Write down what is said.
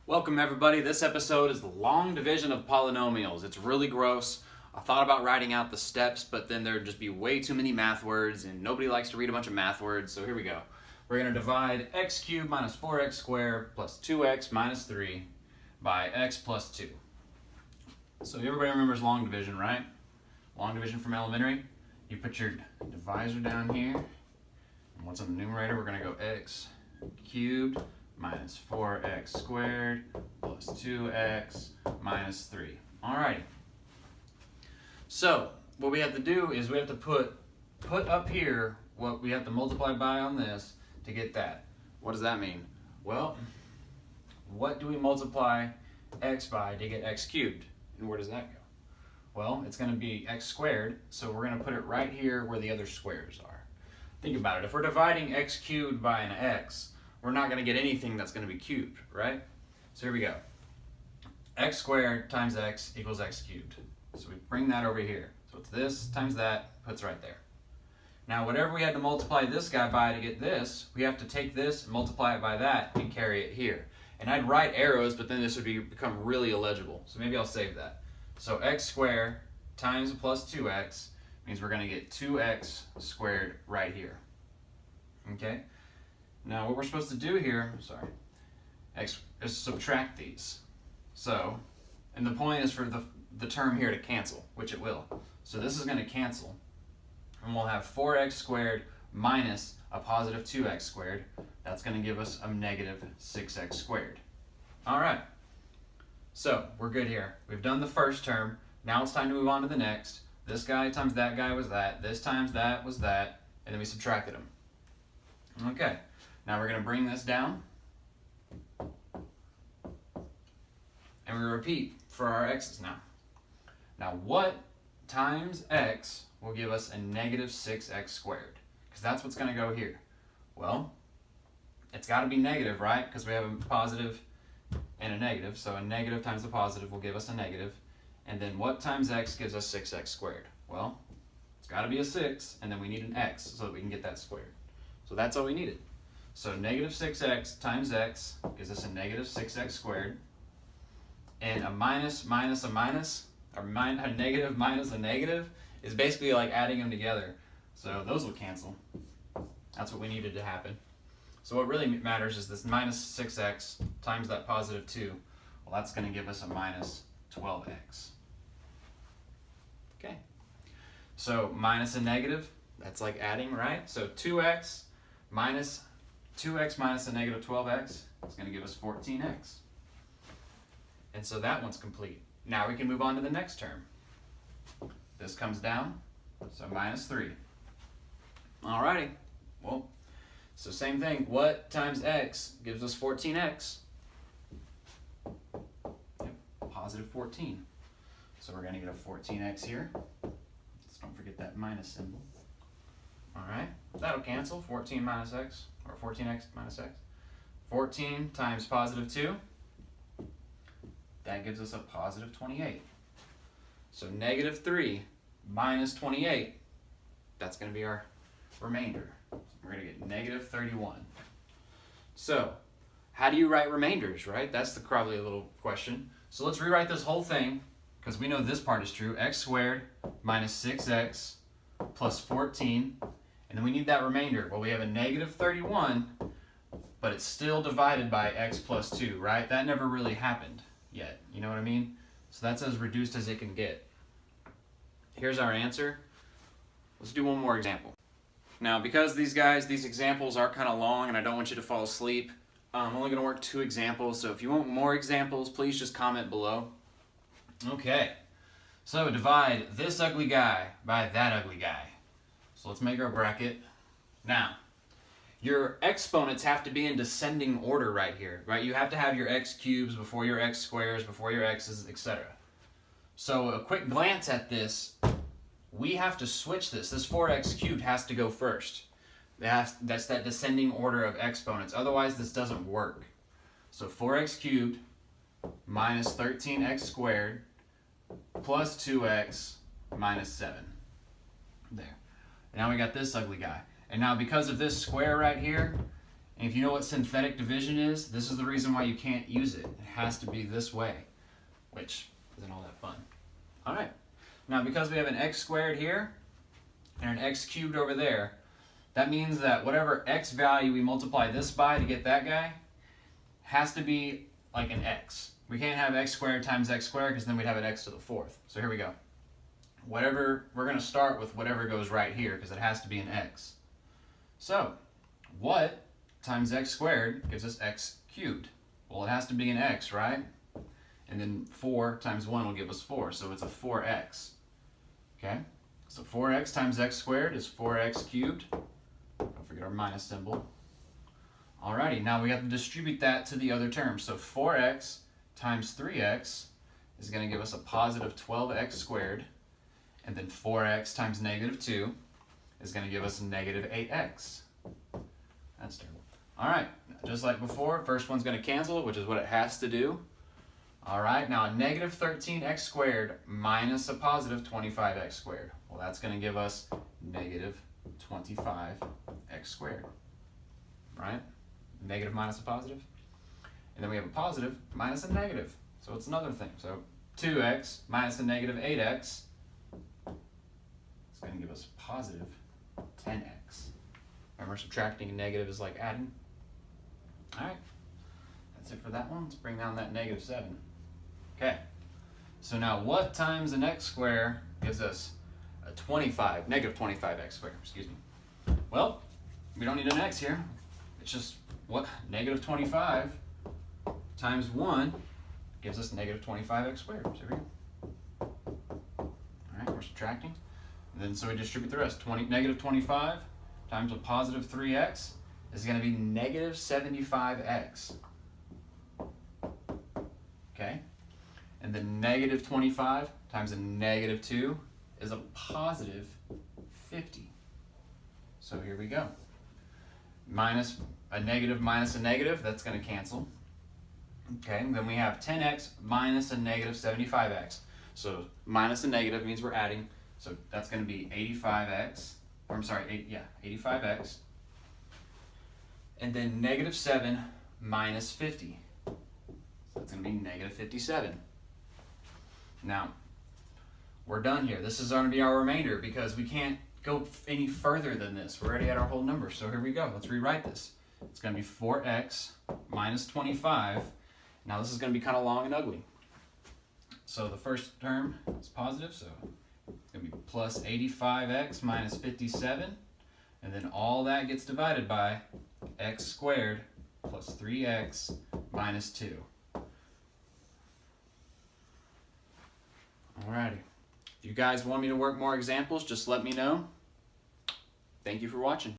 Welcome everybody. This episode is the long division of polynomials. It's really gross. I thought about writing out the steps, but then there'd just be way too many math words and nobody likes to read a bunch of math words, so here we go. We're going to divide x cubed minus 4x squared plus 2x minus 3 by x plus 2. So everybody remembers long division, right? Long division from elementary. You put your divisor down here, and what's on the numerator? We're going to go x cubed minus 4x squared plus 2x minus 3. Alrighty. So what we have to do is we have to put up here what we have to multiply by on this to get that. What does that mean? Well, what do we multiply x by to get x cubed? And where does that go? Well, it's going to be x squared, so we're going to put it right here where the other squares are. Think about it. If we're dividing x cubed by an x, we're not going to get anything that's going to be cubed, right? So here we go. X squared times x equals x cubed. So we bring that over here. So it's this times that, puts right there. Now whatever we had to multiply this guy by to get this, we have to take this and multiply it by that and carry it here. And I'd write arrows, but then this would become really illegible. So maybe I'll save that. So x squared times plus 2x means we're going to get 2x squared right here. Okay? Now what we're supposed to do here, is subtract these. So, and the point is for the term here to cancel, which it will. So this is going to cancel, and we'll have 4x squared minus a positive 2x squared. That's going to give us a negative 6x squared. All right, so we're good here. We've done the first term. Now it's time to move on to the next. This guy times that guy was that. This times that was that. And then we subtracted them. Okay. Now we're going to bring this down, and we repeat for our x's now. Now what times x will give us a negative 6x squared? Because that's what's going to go here. Well, it's got to be negative, right? Because we have a positive and a negative, so a negative times the positive will give us a negative. And then what times x gives us 6x squared? Well, it's got to be a 6, and then we need an x so that we can get that squared. So that's all we needed. So negative 6x times x gives us a negative 6x squared. And a minus minus a minus, or a negative minus a negative, is basically like adding them together. So those will cancel. That's what we needed to happen. So what really matters is this minus 6x times that positive 2. Well, that's going to give us a minus 12x. Okay. So minus a negative, that's like adding, right? So 2x minus a negative 12x is going to give us 14x. And so that one's complete. Now we can move on to the next term. This comes down, so minus 3. Alrighty, well, so same thing. What times x gives us 14x? Yep, positive 14. So we're going to get a 14x here. Just don't forget that minus symbol. Alright, that'll cancel. 14 minus x, or 14x minus x. 14 times positive 2, that gives us a positive 28. So negative 3 minus 28, that's going to be our remainder. We're going to get negative 31. So, how do you write remainders, right? That's probably a little question. So let's rewrite this whole thing, because we know this part is true. X squared minus 6x plus 14. And then we need that remainder. Well, we have a negative 31, but it's still divided by x plus 2, right? That never really happened yet. You know what I mean? So that's as reduced as it can get. Here's our answer. Let's do one more example. Now, because these examples are kind of long and I don't want you to fall asleep, I'm only going to work 2 examples. So if you want more examples, please just comment below. Okay. So divide this ugly guy by that ugly guy. So let's make our bracket. Now, your exponents have to be in descending order right here, right? You have to have your x cubes before your x squares, before your x's, etc. So a quick glance at this, we have to switch this. This 4x cubed has to go first. That's that descending order of exponents. Otherwise, this doesn't work. So 4x cubed minus 13x squared plus 2x minus 7. There. Now we got this ugly guy. And now because of this square right here, And if you know what synthetic division is, this is the reason why you can't use it. It has to be this way, which isn't all that fun. All right, now because we have an x squared here and an x cubed over there, that means that whatever x value we multiply this by to get that guy has to be like an x. We can't have x squared times x squared because then we'd have an x to the fourth. So here we go. Whatever, we're going to start with whatever goes right here because it has to be an x. So what times x squared gives us x cubed? Well, it has to be an x, right? And then 4 times 1 will give us 4, so it's a 4x. Okay? So 4x times x squared is 4x cubed. Don't forget our minus symbol. Alrighty, now we have to distribute that to the other terms. So 4x times 3x is going to give us a positive 12x squared. And then 4x times negative 2 is going to give us negative 8x. That's terrible. All right, just like before, first one's going to cancel, which is what it has to do. All right, now a negative 13x squared minus a positive 25x squared. Well, that's going to give us negative 25x squared, right? Negative minus a positive. And then we have a positive minus a negative. So it's another thing. So 2x minus a negative 8x is going to give us positive 10x. Remember, subtracting a negative is like adding. All right, that's it for that one. Let's bring down that negative 7. Okay, so now what times an x squared gives us a negative 25x squared, excuse me. Well, we don't need an x here. It's just what negative 25 times 1 gives us negative 25x squared. So here we go. All right, we're subtracting. And then so we distribute the rest. Negative 25 times a positive 3x is going to be negative 75x. Okay? And then negative 25 times a negative 2 is a positive 50. So here we go. Minus a negative minus a negative, that's going to cancel. Okay, and then we have 10x minus a negative 75x. So minus a negative means we're adding. So that's going to be 85x. Or I'm sorry, 85x. And then negative 7 minus 50. So that's going to be negative 57. Now, we're done here. This is going to be our remainder because we can't go any further than this. We're already at our whole number. So here we go. Let's rewrite this. It's going to be 4x minus 25. Now this is going to be kind of long and ugly. So the first term is positive, so it's going to be plus 85x minus 57. And then all that gets divided by x squared plus 3x minus 2. Alrighty. If you guys want me to work more examples, just let me know. Thank you for watching.